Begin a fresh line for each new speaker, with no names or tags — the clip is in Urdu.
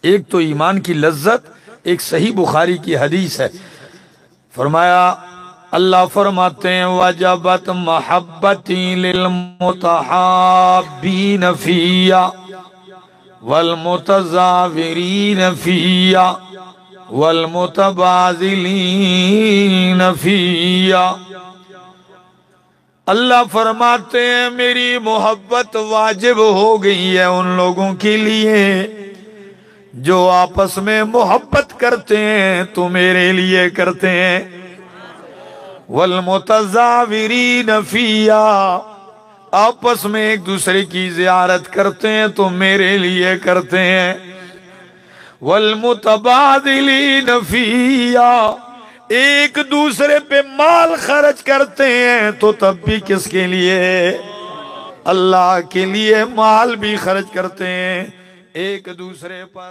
ایک تو ایمان کی لذت، ایک صحیح بخاری کی حدیث ہے، فرمایا اللہ فرماتے ہیں وجبت محبتی للمتحابین فیا والمتزاورین فیا والمتبادلین فیا۔ اللہ فرماتے ہیں میری محبت واجب ہو گئی ہے ان لوگوں کے لیے جو آپس میں محبت کرتے ہیں تو میرے لیے کرتے ہیں، والمتزاورین فیا، آپس میں ایک دوسرے کی زیارت کرتے ہیں تو میرے لیے کرتے ہیں، والمتبادلین فیا، ایک دوسرے پہ مال خرچ کرتے ہیں تو تب بھی کس کے لیے؟ اللہ کے لیے مال بھی خرچ کرتے ہیں ایک دوسرے پر۔